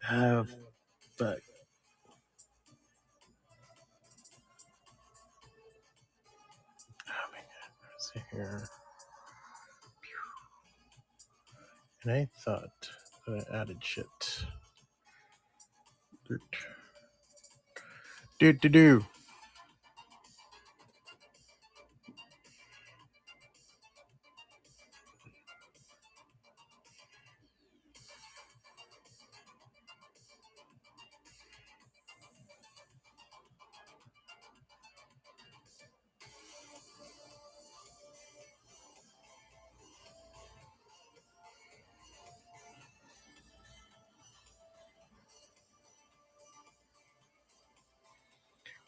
But let's see here. And I thought that I added shit. Do.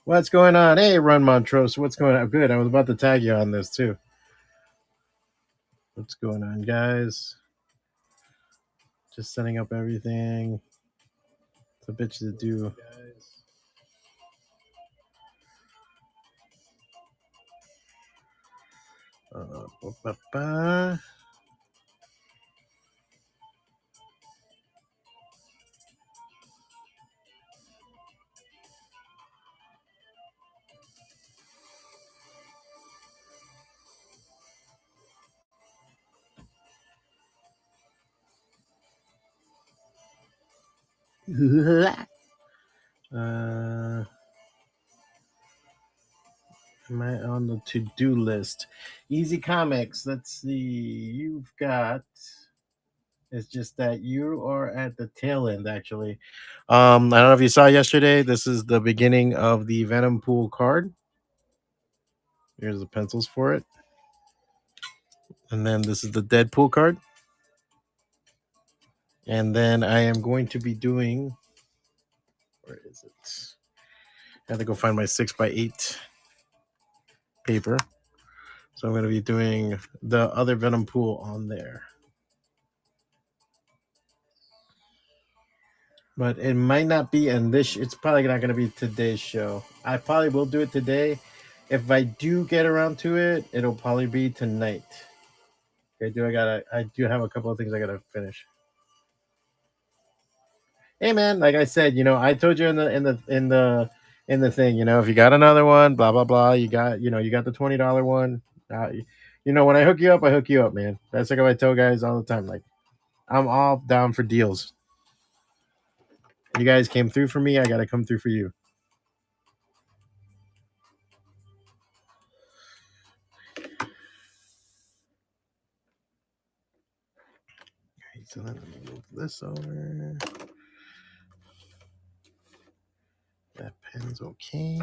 What's going on? Hey, Run Montrose. What's going on? Good. I was about to tag you on this too. What's going on, guys? Just setting up everything. It's a bitch to do. Ba-ba-ba. Am I on the to-do list? Easy Comics. Let's see. You've got. It's just that you are at the tail end, actually. I don't know if you saw yesterday. This is the beginning of the Venom Pool card. Here's the pencils for it. And then this is the Deadpool card. And then I am going to be doing. Where is it? I have to go find my 6x8 paper. So I'm going to be doing the other Venom Pool on there. But it might not be in this. It's probably not going to be today's show. I probably will do it today. If I do get around to it, it'll probably be tonight. Okay, I do have a couple of things I gotta finish. Hey man, like I said, I told you in the thing, if you got another one, blah blah blah, you got the $20 one. When I hook you up, man. That's like what I tell guys all the time. Like, I'm all down for deals. You guys came through for me, I gotta come through for you. Okay, so then I'm gonna move this over. That pen's okay.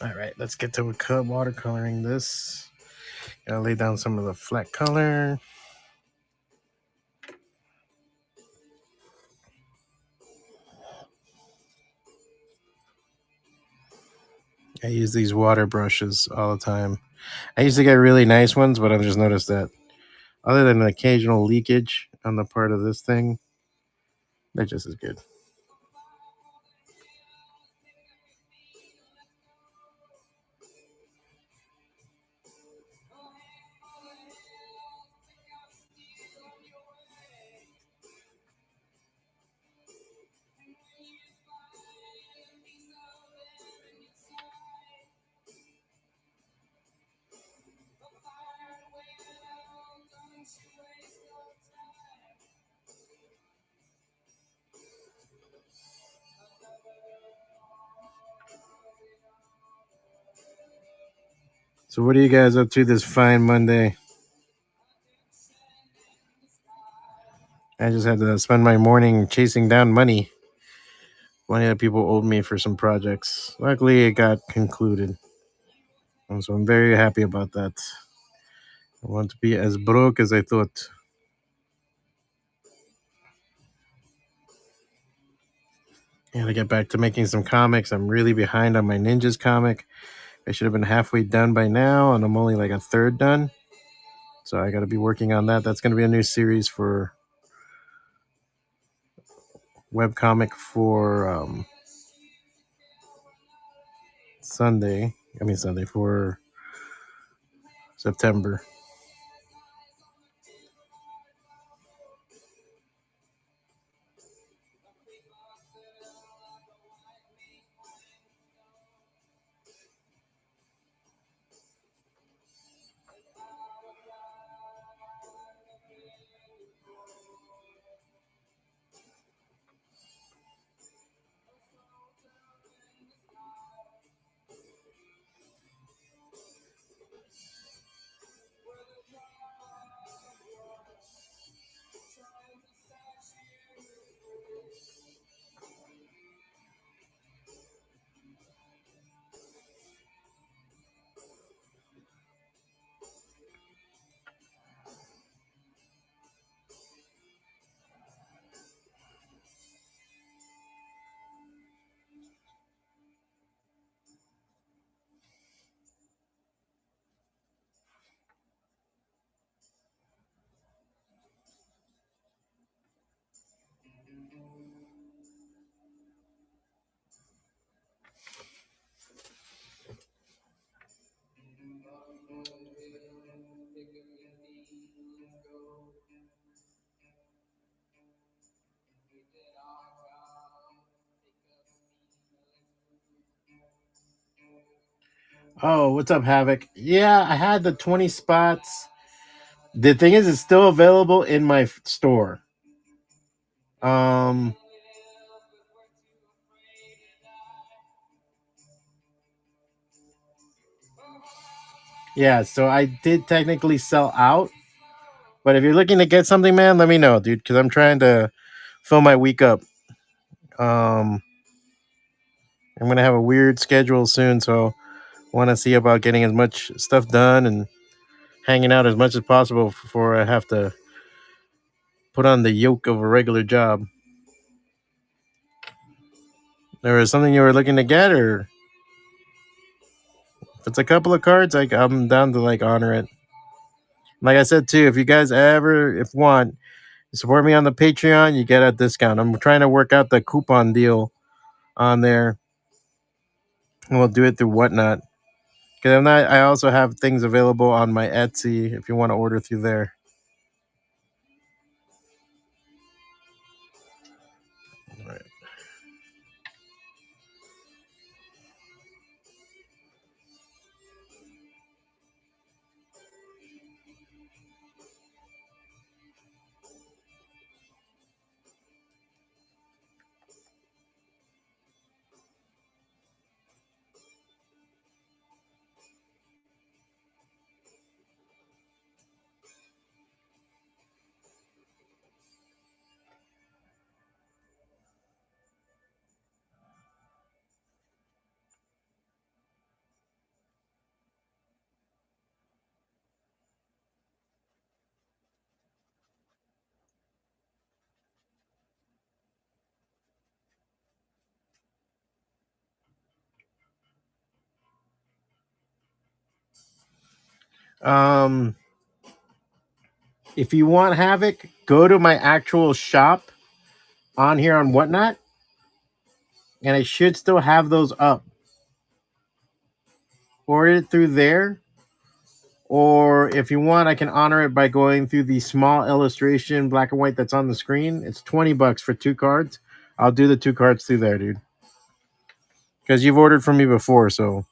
All right, let's get to watercoloring this. Gotta lay down some of the flat color. I use these water brushes all the time. I used to get really nice ones, but I've just noticed that other than an occasional leakage on the part of this thing, they're just as good. So what are you guys up to this fine Monday? I just had to spend my morning chasing down money that people owed me for some projects. Luckily, it got concluded, and so I'm very happy about that. I want to be as broke as I thought. And to get back to making some comics. I'm really behind on my Ninjas comic. I should have been halfway done by now, and I'm only like a third done. So I got to be working on that. That's going to be a new series for webcomic for Sunday for September. Oh, what's up, Havoc? Yeah, I had the 20 spots. The thing is, it's still available in my store. Um, yeah, so I did technically sell out. But if you're looking to get something, man, let me know, dude, because I'm trying to fill my week up. Um, I'm gonna have a weird schedule soon, so want to see about getting as much stuff done and hanging out as much as possible before I have to put on the yoke of a regular job. There was something you were looking to get, or if it's a couple of cards, I'm down to like honor it. Like I said too, if you guys ever if want support me on the Patreon, you get a discount. I'm trying to work out the coupon deal on there, and we'll do it through Whatnot. Because I'm not. I also have things available on my Etsy if you want to order through there. Um, if you want Havoc, go to my actual shop on here on Whatnot, and I should still have those up. Order it through there, or if you want, I can honor it by going through the small illustration black and white that's on the screen. It's $20 for 2 cards. I'll do the 2 cards through there, dude. Because you've ordered from me before, so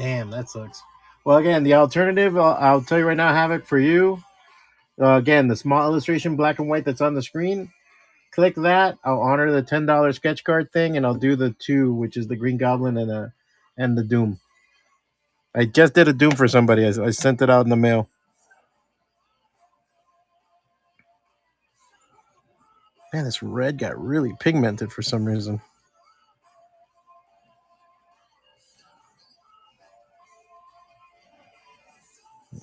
Damn, that sucks. Well, again, the alternative, I'll tell you right now, I have it for you. Again, the small illustration, black and white, that's on the screen. Click that. I'll honor the $10 sketch card thing, and I'll do the two, which is the Green Goblin and the Doom. I just did a Doom for somebody. I sent it out in the mail. Man, this red got really pigmented for some reason.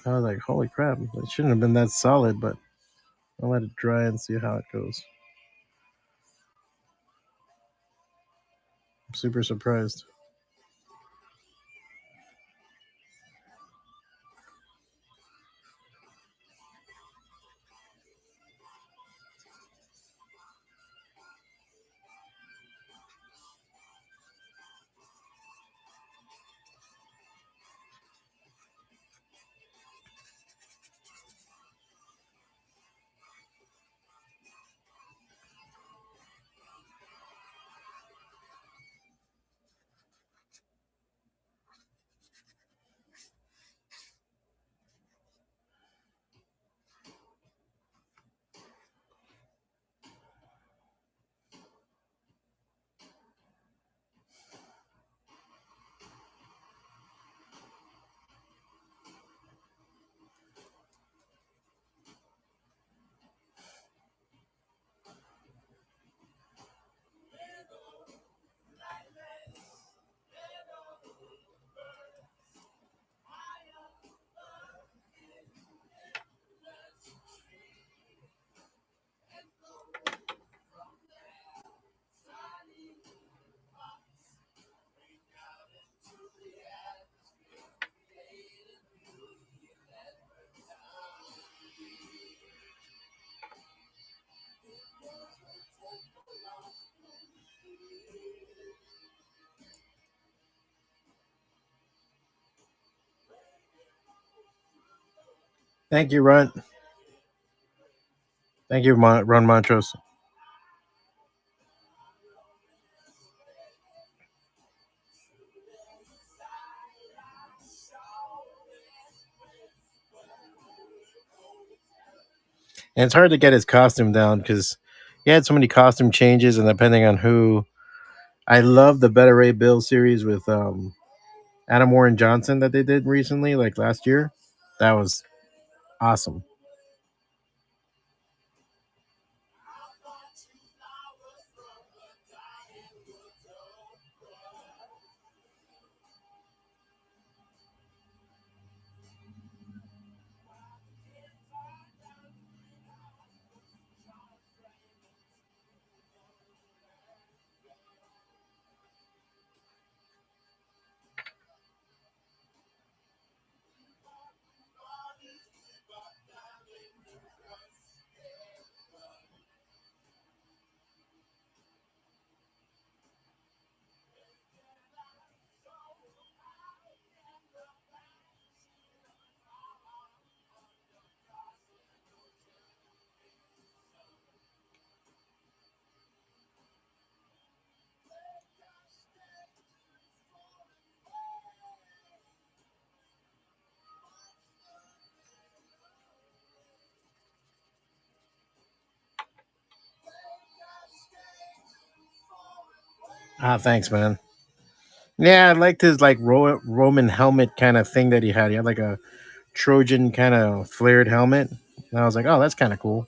I was like, holy crap. It shouldn't have been that solid, but I'll let it dry and see how it goes. I'm super surprised. Thank you, Ron. Thank you, Ron Montrose. And it's hard to get his costume down because he had so many costume changes, and depending on who. I love the Better Ray Bill series with Adam Warren Johnson that they did recently, like last year. That was awesome. Ah, thanks, man. Yeah, I liked his like Roman helmet kind of thing that he had. He had like a Trojan kind of flared helmet, and I was like, oh, that's kind of cool.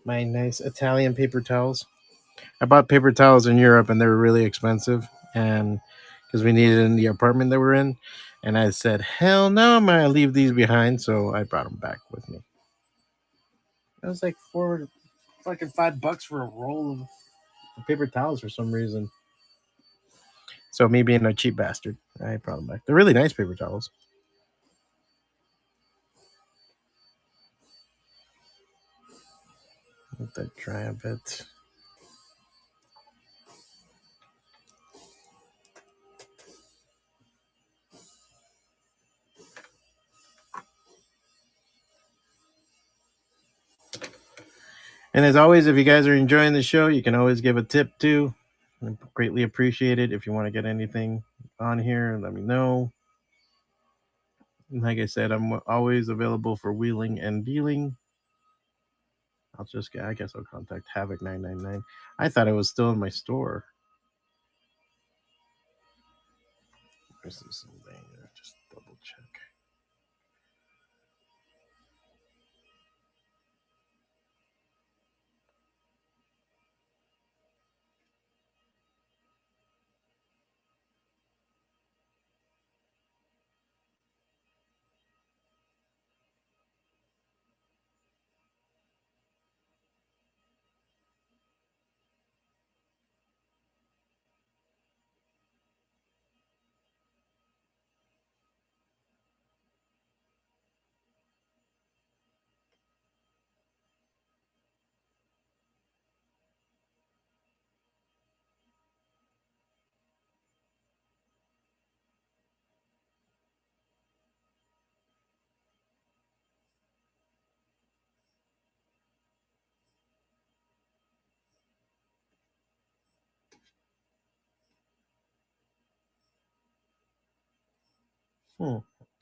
My nice Italian paper towels. I bought paper towels in Europe and they were really expensive, and because we needed it in the apartment that we're in, and I said, "Hell no, I'm gonna leave these behind." So I brought them back with me. It was like fucking $5 for a roll of paper towels for some reason. So me being a cheap bastard, I brought them back. They're really nice paper towels. Let that dry a bit. And as always, if you guys are enjoying the show, you can always give a tip too. I greatly appreciate it. If you want to get anything on here, let me know. And like I said, I'm always available for wheeling and dealing. I guess I'll contact Havoc999. I thought it was still in my store. This is something. Just double check.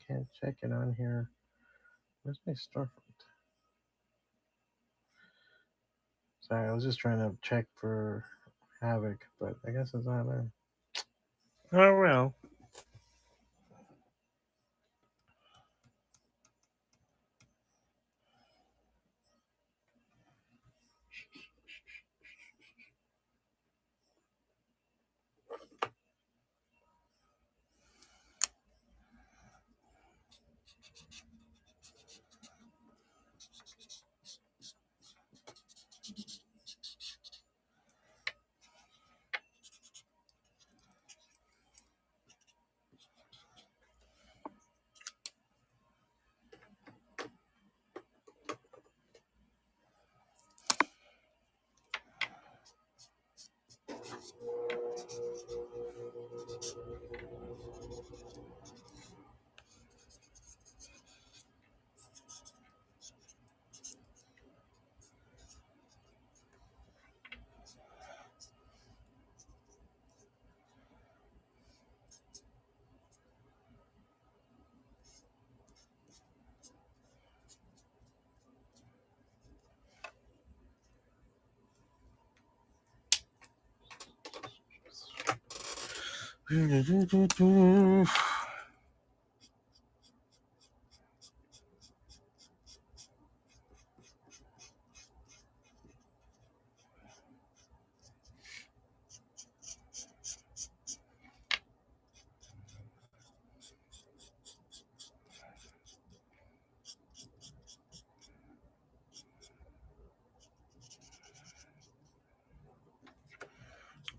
Can't check it on here. Where's my storefront? Sorry, I was just trying to check for Havoc, but I guess it's not there. Oh well.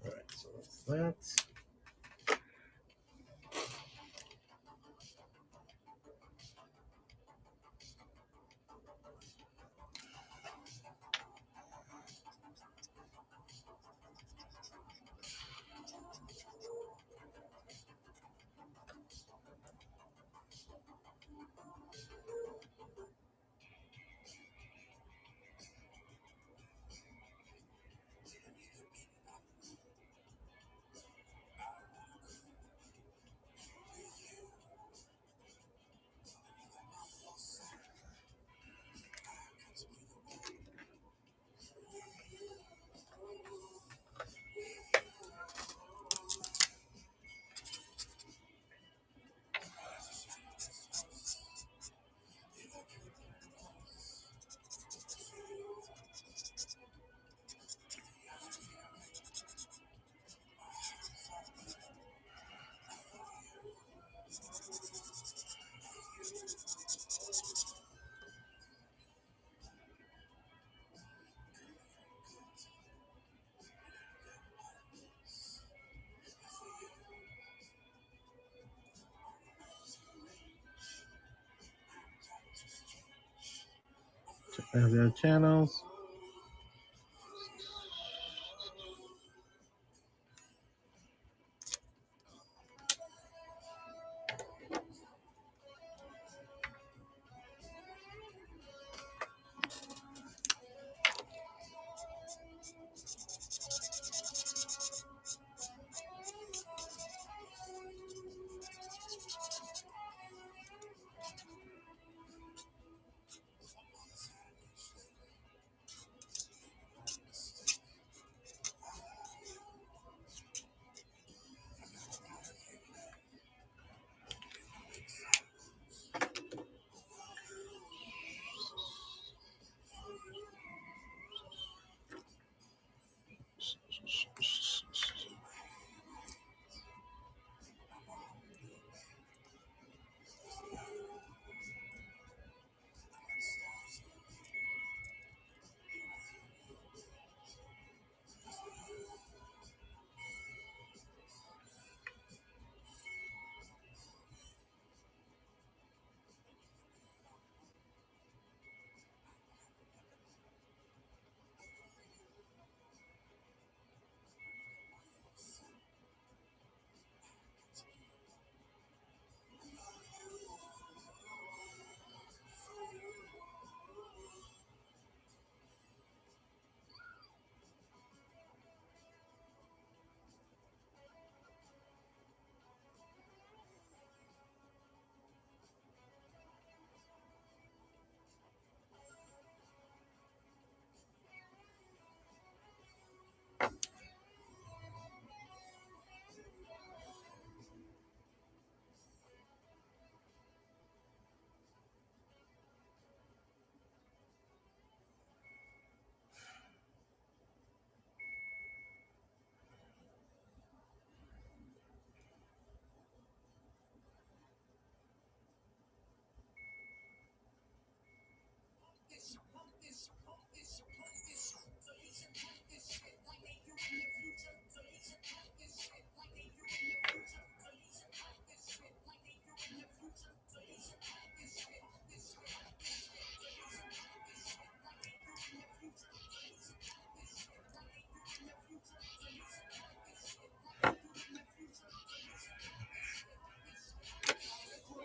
Alright, so that's that. And their channels.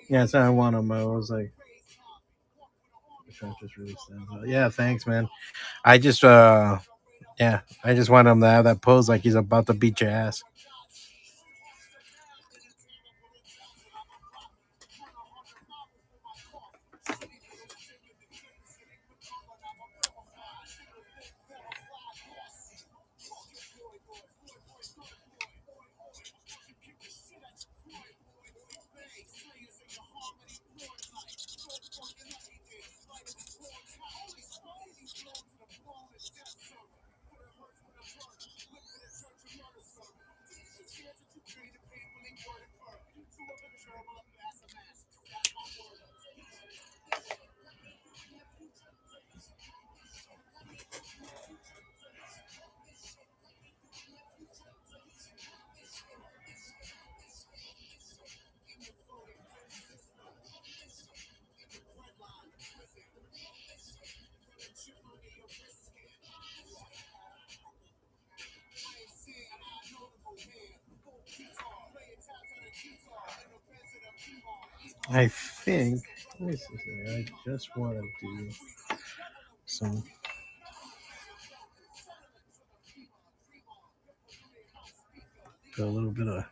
Yeah, so I want them. I was like, just really stands out. Yeah, thanks, man. I just, yeah, I just want him to have that pose like he's about to beat your ass. I think. Let me see. I just want to do some. Do a little bit of.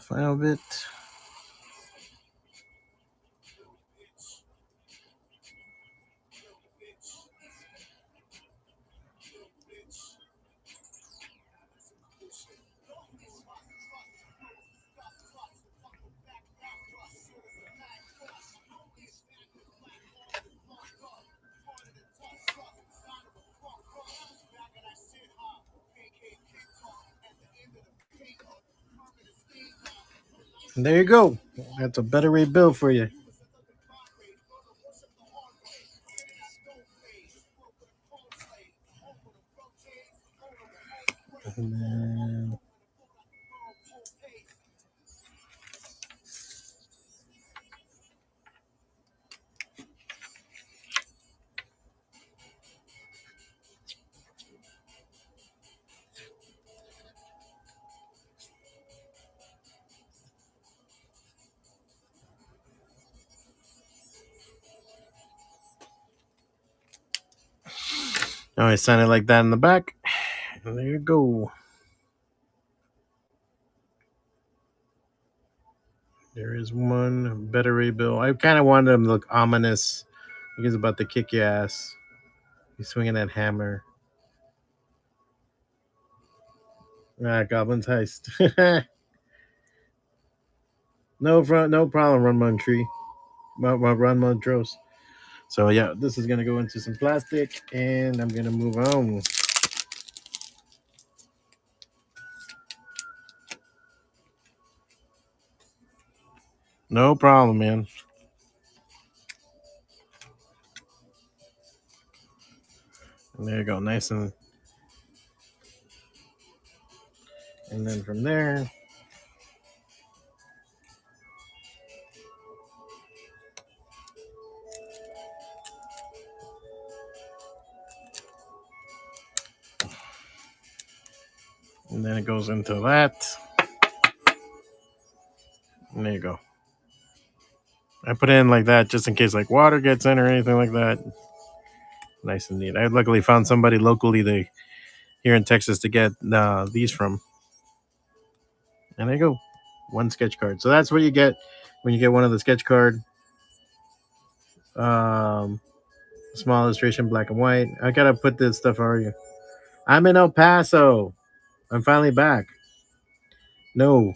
final bit. And there you go. That's a better rate bill for you. And then, I sign it like that in the back. And there you go. There is one better rate bill. I kind of wanted him to look ominous. He's about to kick your ass. He's swinging that hammer. Goblin's Heist. No problem, Run Montree. Run Montrose. So yeah, this is gonna go into some plastic, and I'm gonna move on. No problem, man. And there you go, nice and then from there, and then it goes into that. And there you go. I put it in like that just in case like water gets in or anything like that. Nice and neat. I luckily found somebody locally here in Texas to get these from. And there you go. One sketch card. So that's what you get when you get one of the sketch card. Small illustration, black and white. I gotta put this stuff for you. I'm in El Paso. I'm finally back. No,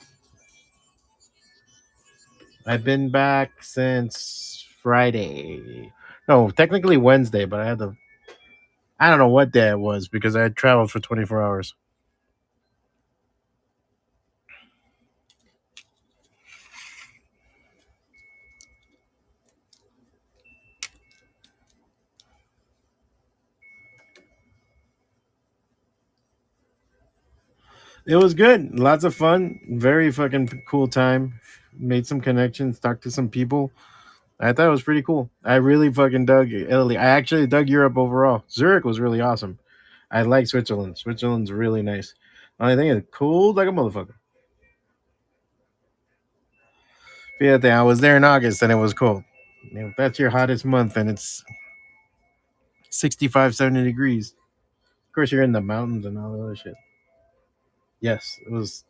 I've been back since Friday. No, technically Wednesday, but I don't know what day it was because I had traveled for 24 hours. It was good. Lots of fun. Very fucking cool time. Made some connections, talked to some people. I thought it was pretty cool. I really fucking dug Italy. I actually dug Europe overall. Zurich was really awesome. I like Switzerland. Switzerland's really nice. Only thing is cold like a motherfucker. Yeah, I was there in August and it was cold. If that's your hottest month and it's 65, 70 degrees. Of course, you're in the mountains and all that other shit. Yes, it was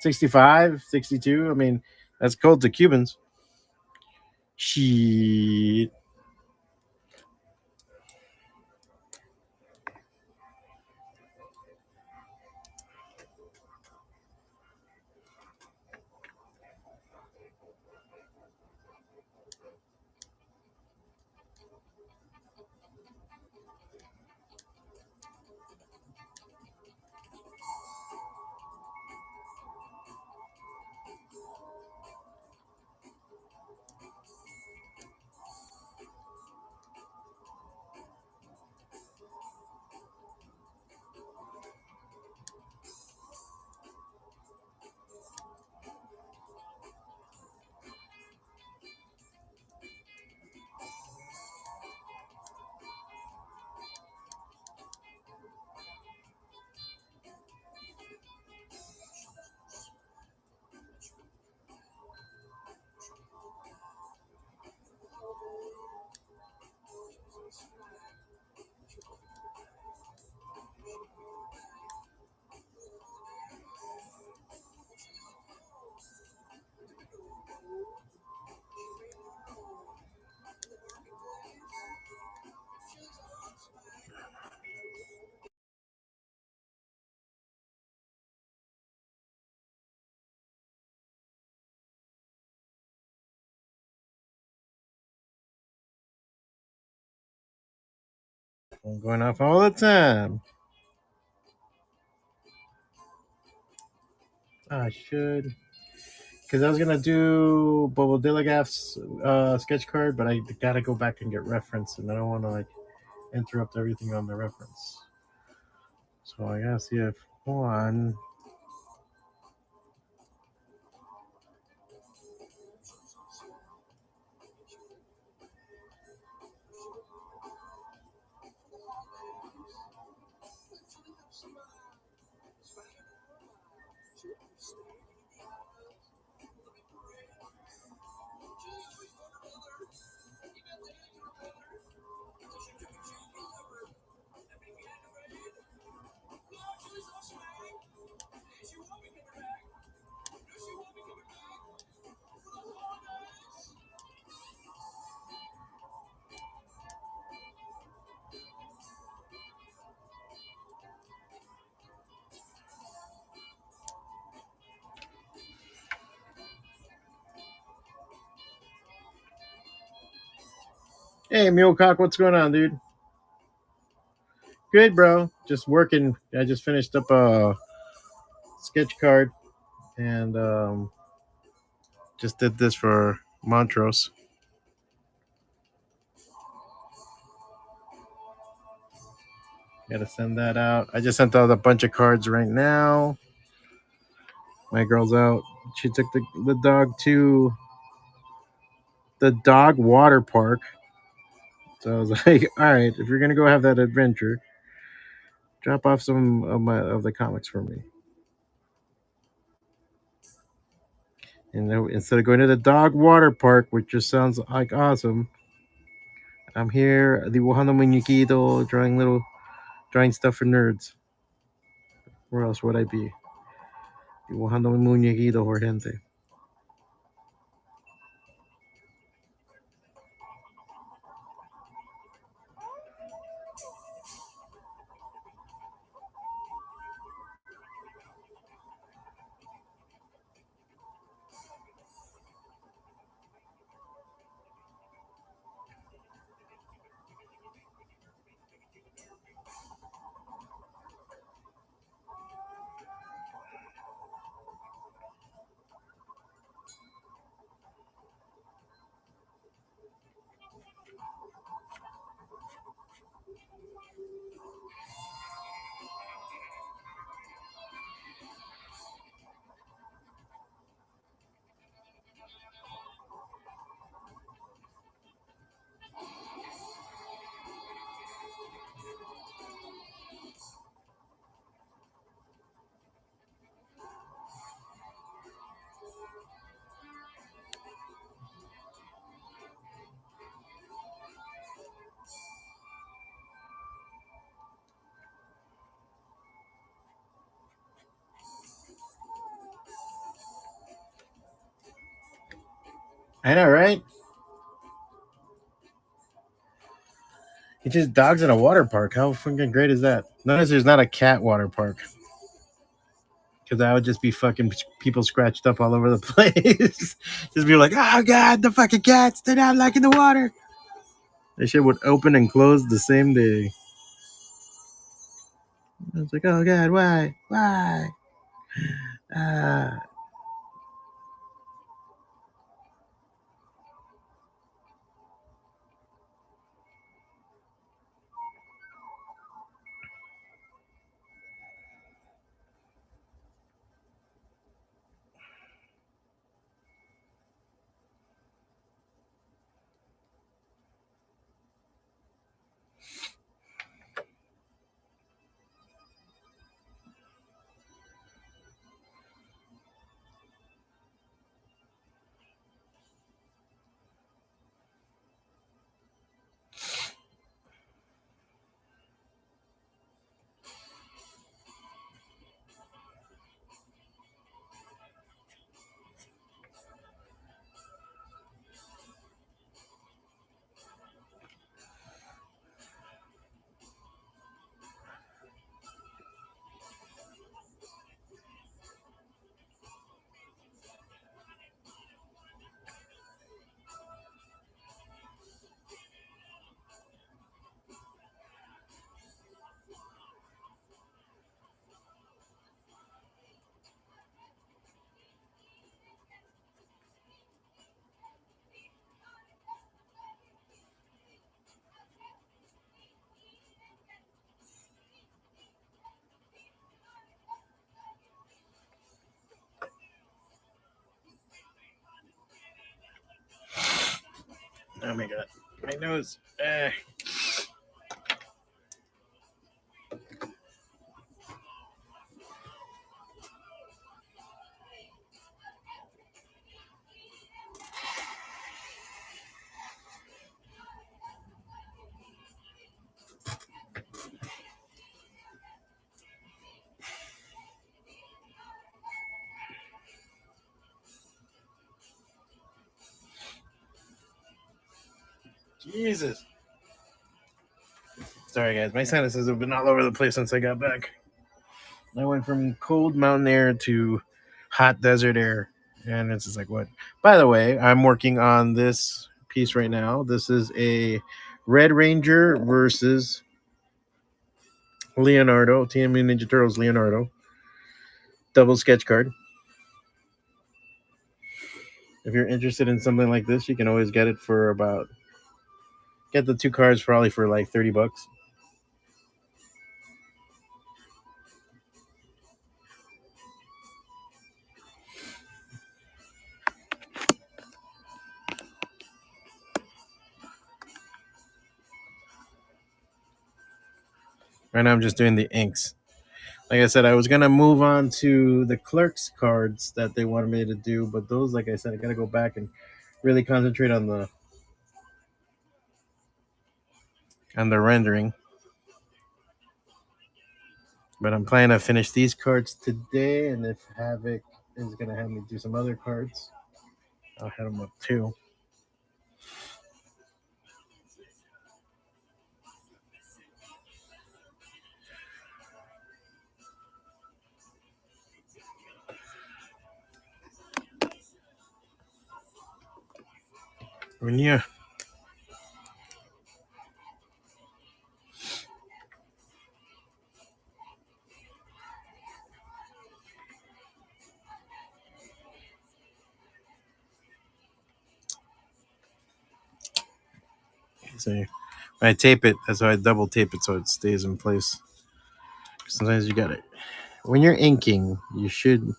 65, 62. I mean, that's cold to Cubans. Shit. I'm going off all the time. I should. Because I was going to do Bobo Dilligaf's sketch card, but I got to go back and get reference, and I don't want to like interrupt everything on the reference. So I got to see if one. Hey, Mulecock, what's going on, dude? Good, bro. Just working. I just finished up a sketch card and just did this for Montrose. Gotta send that out. I just sent out a bunch of cards right now. My girl's out. She took the dog to the dog water park. So I was like, all right, if you're gonna go have that adventure, drop off some of the comics for me. And instead of going to the dog water park, which just sounds like awesome, I'm here dibujando muñequito, drawing stuff for nerds. Where else would I be? Dibujando muñequito for gente. I know, right? It's just dogs in a water park. How fucking great is that? Notice there's not a cat water park. Because that would just be fucking people scratched up all over the place. Just be like, oh god, the fucking cats, they're not liking the water. That shit would open and close the same day. I was like, oh god, why? Why? Ah. Oh my god, my nose. Jesus. Sorry, guys. My sinuses have been all over the place since I got back. I went from cold mountain air to hot desert air. And it's just like, what? By the way, I'm working on this piece right now. This is a Red Ranger versus Leonardo, Teenage Mutant Ninja Turtles Leonardo. Double sketch card. If you're interested in something like this, you can always get it for about, get the two cards probably for like $30. Right now I'm just doing the inks. Like I said, I was gonna move on to the clerks cards that they wanted me to do, but those, like I said, I gotta go back and really concentrate on the rendering. But I'm planning to finish these cards today, and if Havoc is gonna have me do some other cards, I'll head them up too. Yeah. So when I tape it, that's why I double tape it so it stays in place. Sometimes you got it. When you're inking, you should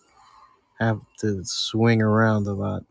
have to swing around a lot.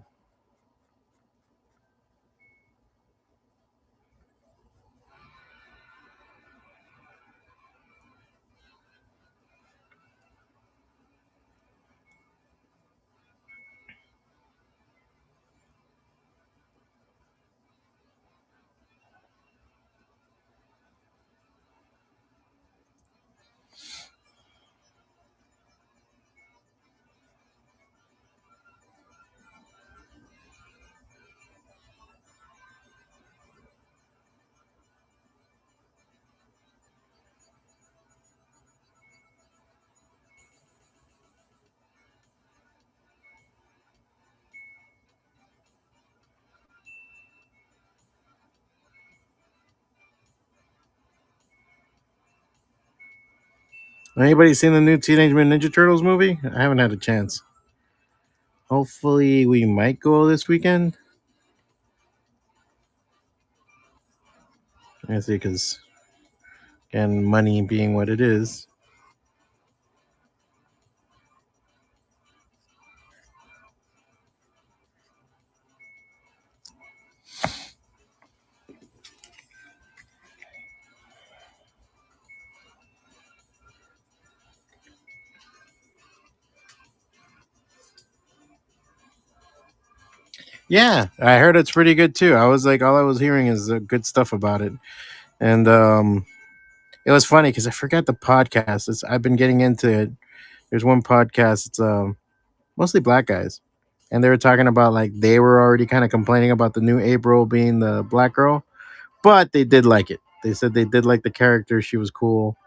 Anybody seen the new Teenage Mutant Ninja Turtles movie? I haven't had a chance. Hopefully, we might go this weekend. I see, because again, money being what it is. Yeah, I heard it's pretty good too. I was like, all I was hearing is good stuff about it, and it was funny because I forgot the podcast. I've been getting into it. There's one podcast. It's mostly black guys, and they were talking about like they were already kind of complaining about the new April being the black girl, but they did like it. They said they did like the character. She was cool.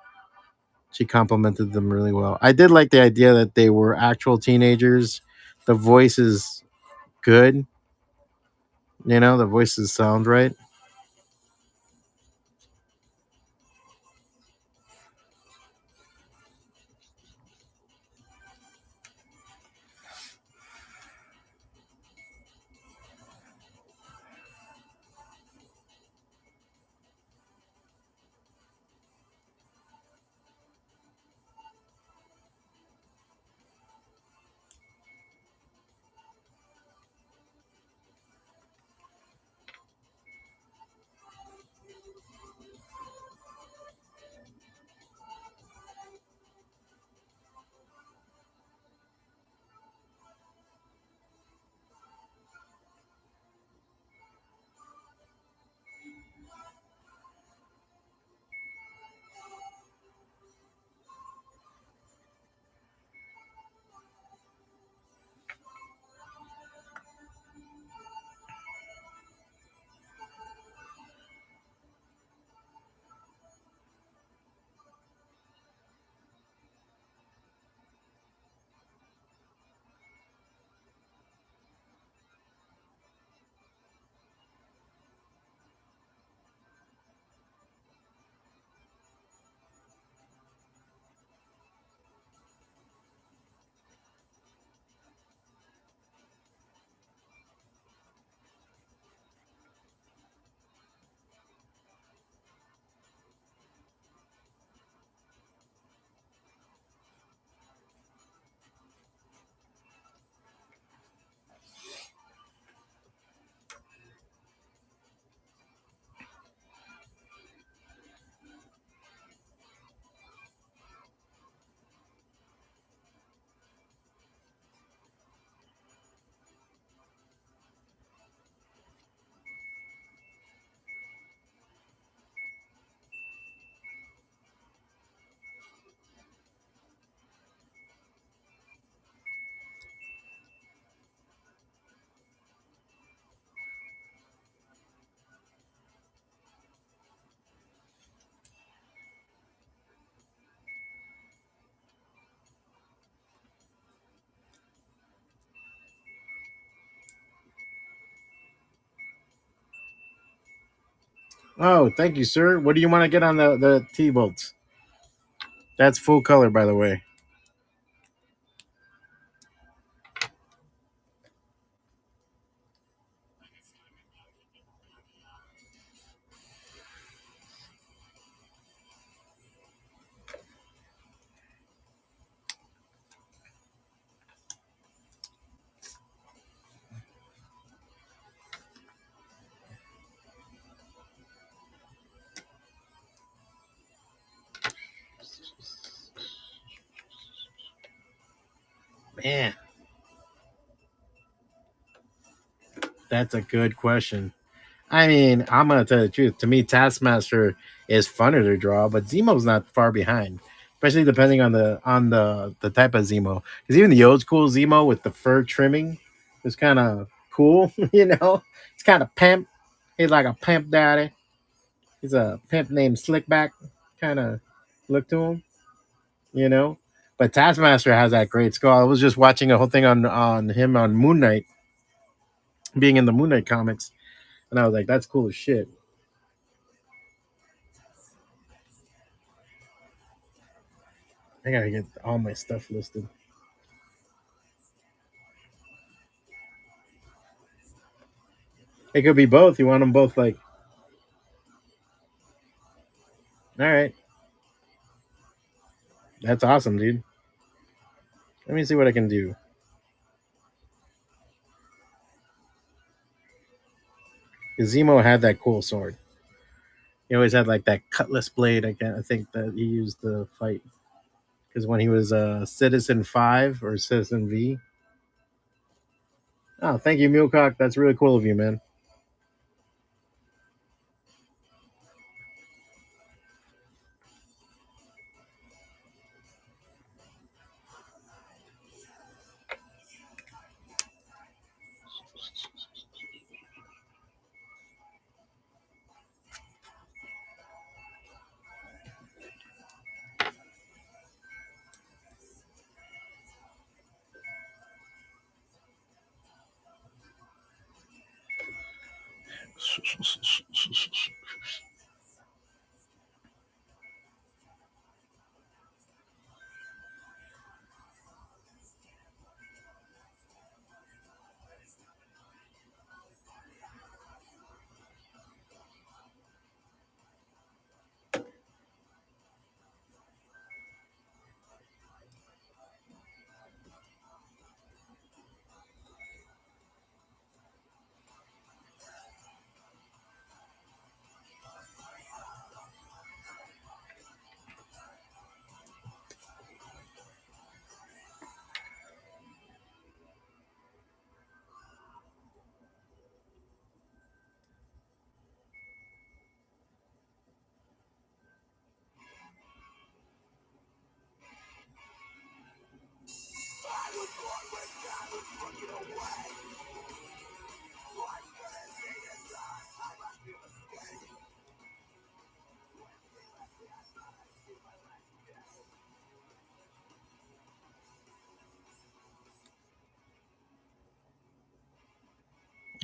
She complimented them really well. I did like the idea that they were actual teenagers. The voice is good. The voices sound right. Oh, thank you, sir. What do you want to get on the T bolts? That's full color, by the way. Man, that's a good question. I mean, I'm gonna tell you the truth. To me, Taskmaster is funner to draw, but Zemo's not far behind, especially depending on the type of Zemo. Because even the old school Zemo with the fur trimming is kind of cool. It's kind of pimp. He's like a pimp daddy. He's a pimp named Slickback. Kind of look to him, you know. But Taskmaster has that great skull. I was just watching a whole thing on him on Moon Knight, being in the Moon Knight comics, and I was like, that's cool as shit. I gotta get all my stuff listed. It could be both. You want them both like, all right, that's awesome, dude. Let me see what I can do. Zemo had that cool sword. He always had like that cutlass blade. I think that he used to fight because when he was Citizen 5 or Citizen V. Oh, thank you, Mulecock. That's really cool of you, man.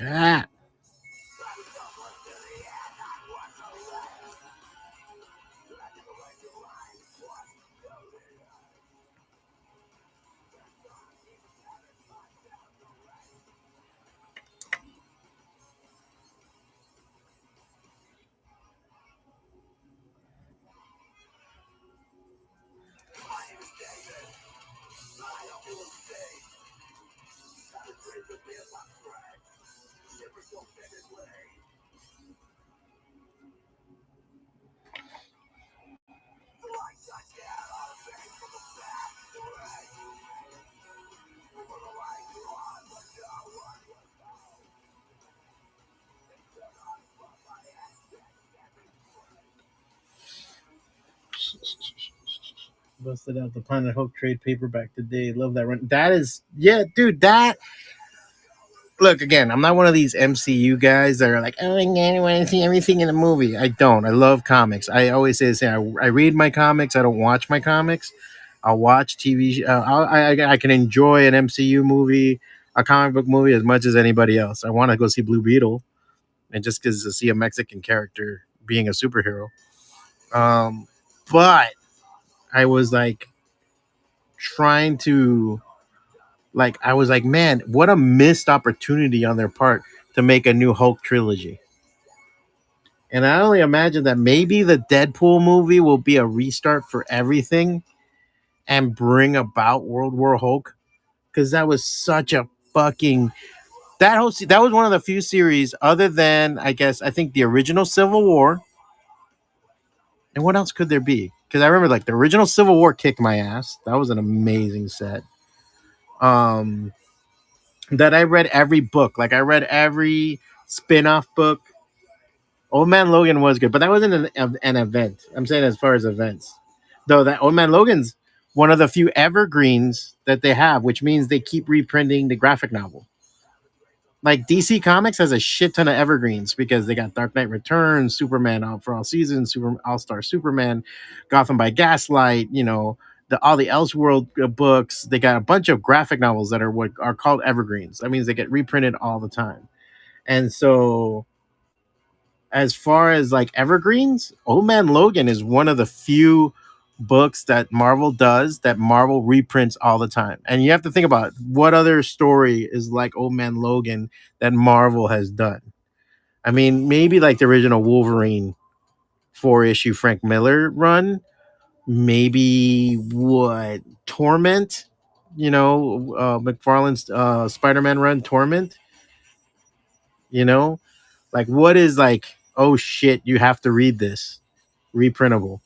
Ah, busted out the Planet Hulk trade paperback today. Love that run. That is, yeah, dude. That look again. I'm not one of these MCU guys that are like, oh, I want to see everything in the movie. I don't. I love comics. I always say the same. I read my comics. I don't watch my comics. I'll watch TV. I can enjoy an MCU movie, a comic book movie as much as anybody else. I want to go see Blue Beetle, and just because to see a Mexican character being a superhero. Um, but I was like trying to I was like, man, what a missed opportunity on their part to make a new Hulk trilogy. And I only imagine that maybe the Deadpool movie will be a restart for everything and bring about World War Hulk, because that was such a fucking that was one of the few series other than I think the original Civil War. And what else could there be? Because I remember like the original Civil War kicked my ass. That was an amazing set. Um, that I read every book. Like I read every spin-off book. Old Man Logan was good, but that wasn't an event. I'm saying as far as events. Though that Old Man Logan's one of the few evergreens that they have, which means they keep reprinting the graphic novel. Like DC Comics has a shit ton of evergreens because they got Dark Knight Returns, Superman Out for All Seasons, Super All Star Superman, Gotham by Gaslight. All the Elseworld books. They got a bunch of graphic novels that are what are called evergreens. That means they get reprinted all the time. And so, as far as like evergreens, Old Man Logan is one of the few books that Marvel does that Marvel reprints all the time. And you have to think about what other story is like Old Man Logan that Marvel has done. I mean, maybe like the original Wolverine 4 issue Frank Miller run, maybe what Torment, McFarlane's Spider-Man run Torment, you know, like what is like, oh shit, you have to read this reprintable,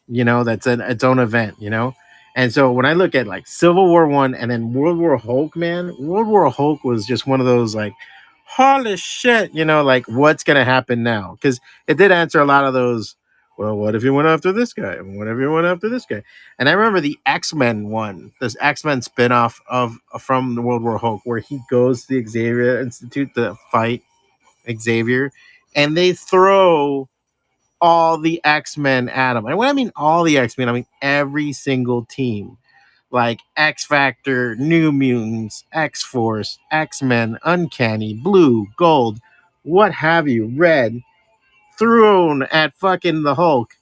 that's its own event, and so when I look at like Civil War 1 and then World War Hulk, man, World War Hulk was just one of those like, holy shit, like what's gonna happen now, because it did answer a lot of those, well, what if you went after this guy, what if you went after this guy. And I remember the X-Men one, this X-Men spinoff of from the World War Hulk, where he goes to the Xavier Institute to fight Xavier, and they throw all the X-Men at him. And when I mean all the X-Men, I mean every single team. Like X Factor, New Mutants, X Force, X-Men, Uncanny, Blue, Gold, what have you, Red, thrown at fucking the Hulk.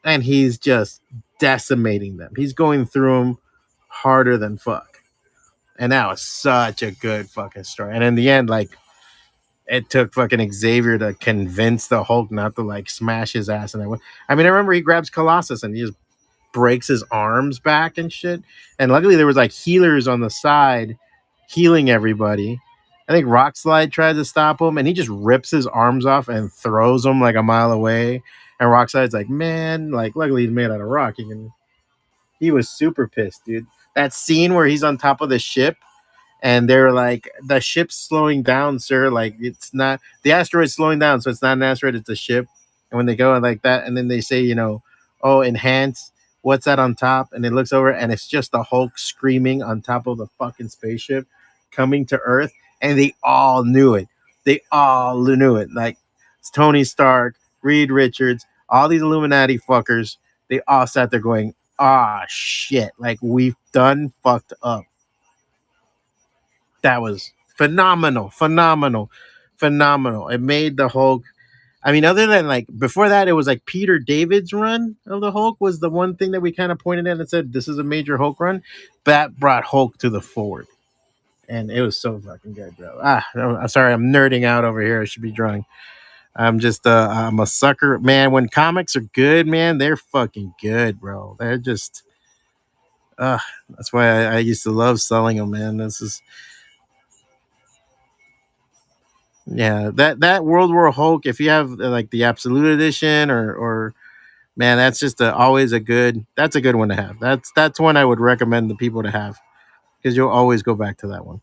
And he's just decimating them. He's going through them harder than fuck. And that was such a good fucking story. And in the end, like, it took fucking Xavier to convince the Hulk not to like smash his ass. And I mean, I remember he grabs Colossus and he just breaks his arms back and shit. And luckily there was like healers on the side healing everybody. I think Rockslide tried to stop him and he just rips his arms off and throws them like a mile away. And Rockslide's like, man, like luckily he's made out of rock. He was super pissed, dude. That scene where he's on top of the ship and they're like, the ship's slowing down, sir. Like, it's not the asteroid's slowing down, so it's not an asteroid, it's a ship. And when they go like that, and then they say, oh, enhance, what's that on top? And it looks over, and it's just the Hulk screaming on top of the fucking spaceship coming to Earth. And they all knew it. They all knew it. Like, it's Tony Stark, Reed Richards, all these Illuminati fuckers, they all sat there going, ah, shit. Like, we've done fucked up. That was phenomenal, phenomenal, phenomenal. It made the Hulk. I mean, other than like before that, it was like Peter David's run of the Hulk was the one thing that we kind of pointed at and said this is a major Hulk run. That brought Hulk to the forward, and it was so fucking good, bro. I'm sorry, I'm nerding out over here. I should be drawing. I'm a sucker, man. When comics are good, man, they're fucking good, bro. They're just, that's why I used to love selling them, man. This is Yeah, that World War Hulk. If you have like the Absolute Edition, or man, that's just always a good. That's a good one to have. That's one I would recommend the people to have because you'll always go back to that one.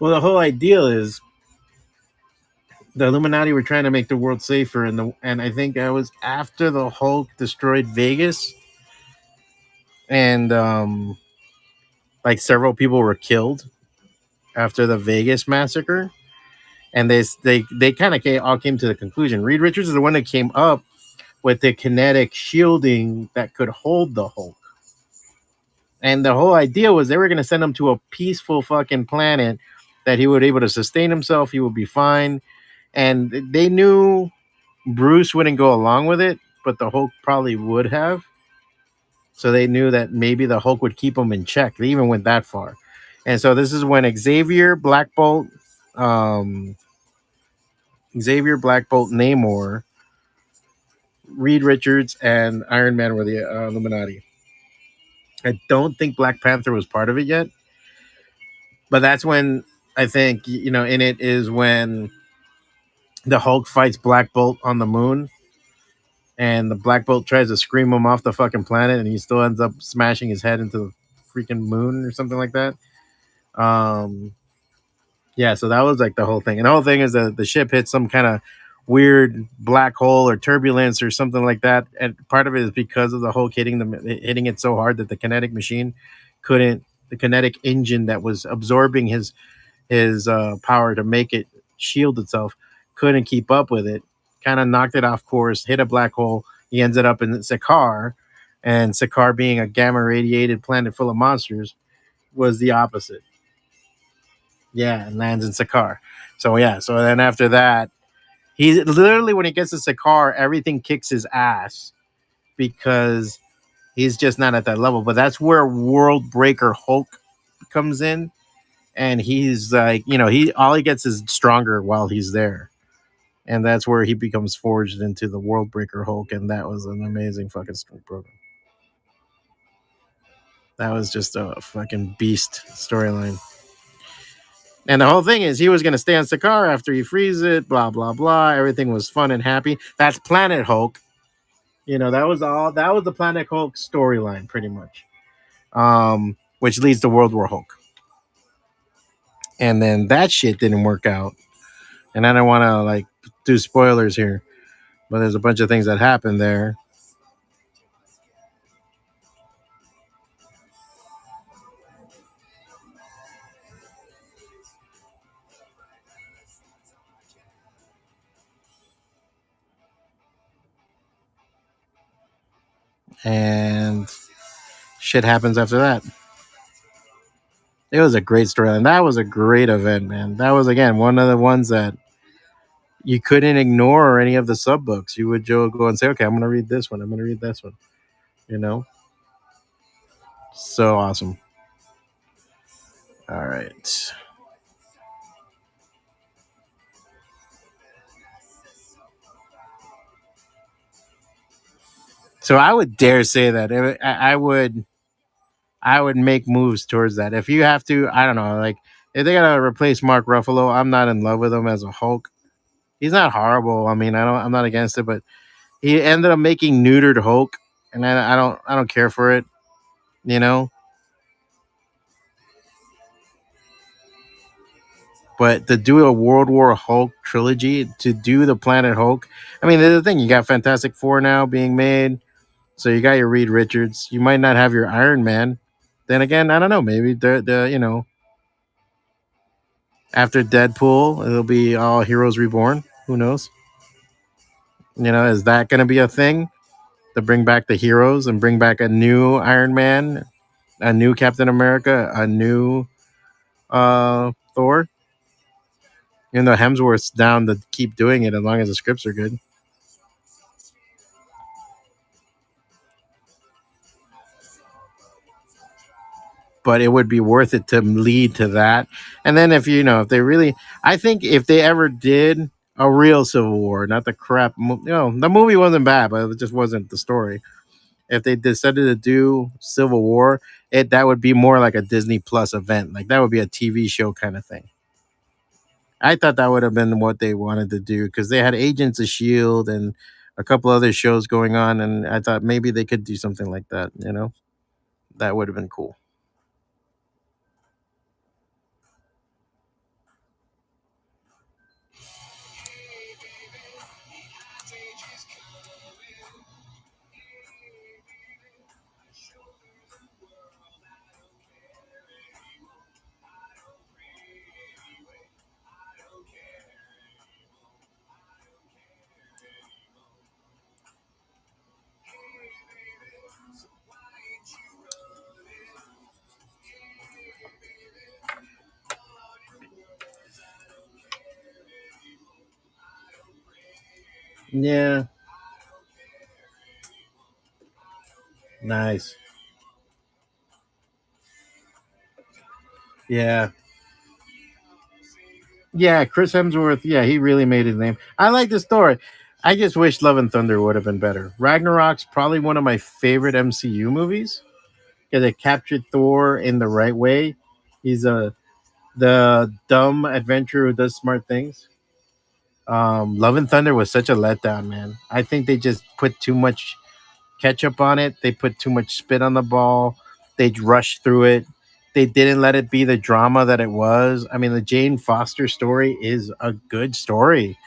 Well, the whole idea is the Illuminati were trying to make the world safer, and I think that was after the Hulk destroyed Vegas, and like several people were killed after the Vegas massacre, and they kind of all came to the conclusion. Reed Richards is the one that came up with the kinetic shielding that could hold the Hulk. And the whole idea was they were going to send him to a peaceful fucking planet that he would be able to sustain himself. He would be fine. And they knew Bruce wouldn't go along with it, but the Hulk probably would have. So they knew that maybe the Hulk would keep him in check. They even went that far. And so this is when um, Xavier, Black Bolt, Namor, Reed Richards, and Iron Man were the Illuminati. I don't think Black Panther was part of it yet, but that's when I think in it is when the Hulk fights Black Bolt on the moon, and the Black Bolt tries to scream him off the fucking planet, and he still ends up smashing his head into the freaking moon or something like that. Um, yeah, so that was like the whole thing, and the whole thing is that the ship hit some kind of weird black hole or turbulence or something like that, and part of it is because of the Hulk hitting it so hard that the kinetic machine couldn't, the kinetic engine that was absorbing his power to make it shield itself couldn't keep up with it, kind of knocked it off course, hit a black hole. He ended up in Sakaar, and Sakaar, being a gamma radiated planet full of monsters, was the opposite. Yeah, and lands in Sakaar. So yeah, so then after that, he literally, when he gets to Sakaar, everything kicks his ass because he's just not at that level. But that's where World Breaker Hulk comes in, and he's like, he all he gets is stronger while he's there, and that's where he becomes forged into the World Breaker Hulk, and that was an amazing fucking program. That was just a fucking beast storyline. And the whole thing is he was going to stay on Sakaar after he frees it, blah, blah, blah. Everything was fun and happy. That's Planet Hulk. That was all. That was the Planet Hulk storyline, pretty much, which leads to World War Hulk. And then that shit didn't work out. And I don't want to do spoilers here, but there's a bunch of things that happened there. And shit happens after that. It was a great storyline. That was a great event, man. That was, again, one of the ones that you couldn't ignore any of the sub books. You would go and say, okay, I'm going to read this one. I'm going to read this one. So awesome. All right. So I would dare say that I would make moves towards that. If you have to, I don't know, if they gotta replace Mark Ruffalo, I'm not in love with him as a Hulk. He's not horrible. I mean, I'm not against it, but he ended up making neutered Hulk, and I don't care for it. You know, but to do a World War Hulk trilogy, to do the Planet Hulk, I mean, there's the thing. You got Fantastic Four now being made, so you got your Reed Richards. You might not have your Iron Man. Then again, I don't know. Maybe the after Deadpool, it'll be all Heroes Reborn. Who knows? Is that going to be a thing to bring back the heroes and bring back a new Iron Man, a new Captain America, a new Thor? Hemsworth's down to keep doing it as long as the scripts are good. but it would be worth it to lead to that. And then if if they really, I think if they ever did a real Civil War, not the crap, the movie wasn't bad, but it just wasn't the story. If they decided to do Civil War, that would be more like a Disney Plus event. Like that would be a TV show kind of thing. I thought that would have been what they wanted to do because they had Agents of Shield and a couple other shows going on, and I thought maybe they could do something like that. That would have been cool. Yeah, nice. Yeah, yeah. Chris Hemsworth. Yeah, he really made his name. I like the story. I just wish Love and Thunder would have been better. Ragnarok's probably one of my favorite MCU movies because it captured Thor in the right way. He's the dumb adventurer who does smart things. Love and Thunder was such a letdown, man. I think they just put too much ketchup on it. They put too much spit on the ball. They rushed through it. They didn't let it be the drama that it was. I mean, the Jane Foster story is a good story.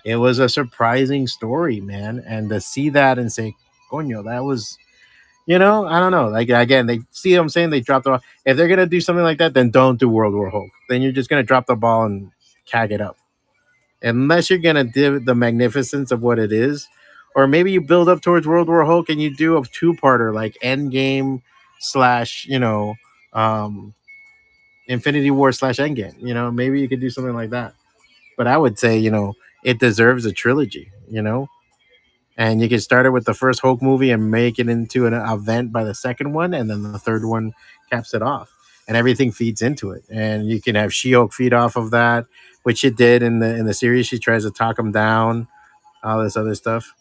It was a surprising story, man. And to see that and say, Coño, that was, I don't know. Like, again, they see what I'm saying? They dropped the ball. If they're going to do something like that, then don't do World War Hulk. Then you're just going to drop the ball and cag it up unless you're gonna do the magnificence of what it is, or maybe you build up towards World War Hulk and you do a two-parter like Endgame slash um, Infinity War slash Endgame. Maybe you could do something like that. But I would say it deserves a trilogy. And you can start it with the first Hulk movie and make it into an event by the second one, and then the third one caps it off, and everything feeds into it. And you can have She-Hulk feed off of that, which it did in the series. She tries to talk him down, all this other stuff.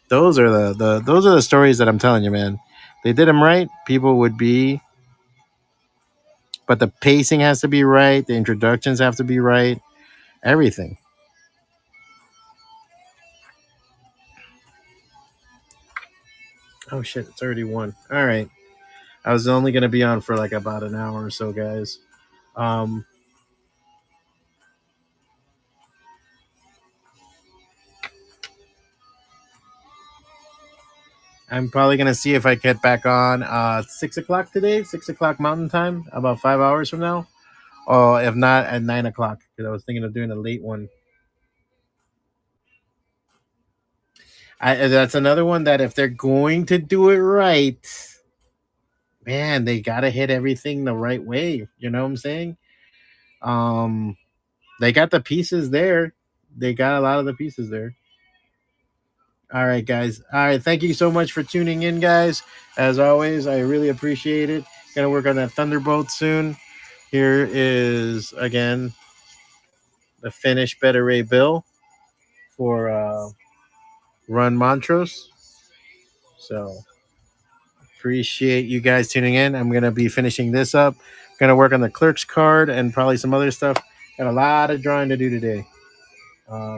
Those are the stories that I'm telling you, man. They did them right. People would be, but the pacing has to be right. The introductions have to be right. Everything. Oh shit! It's already one. All right. I was only gonna be on for like about an hour or so, guys. Um, I'm probably gonna see if I get back on 6 o'clock today, 6 o'clock Mountain Time, about 5 hours from now. Or if not, at 9 o'clock, because I was thinking of doing a late one. That's another one that if they're going to do it right, man, they gotta hit everything the right way. You know what I'm saying? Um, they got the pieces there. They got a lot of the pieces there. All right, guys. All right, thank you so much for tuning in, guys. As always, I really appreciate it. Gonna work on that Thunderbolt soon. Here is again the finished Better Ray Bill for Run Montrose. So appreciate you guys tuning in. I'm gonna be finishing this up. Gonna work on the clerk's card and probably some other stuff. Got a lot of drawing to do today.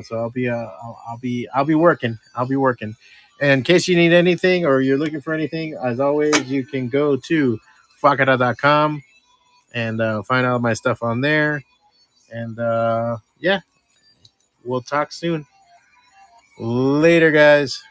So I'll be working. I'll be working. And in case you need anything or you're looking for anything, as always, you can go to fakara.com and find all my stuff on there. And yeah, we'll talk soon. Later, guys.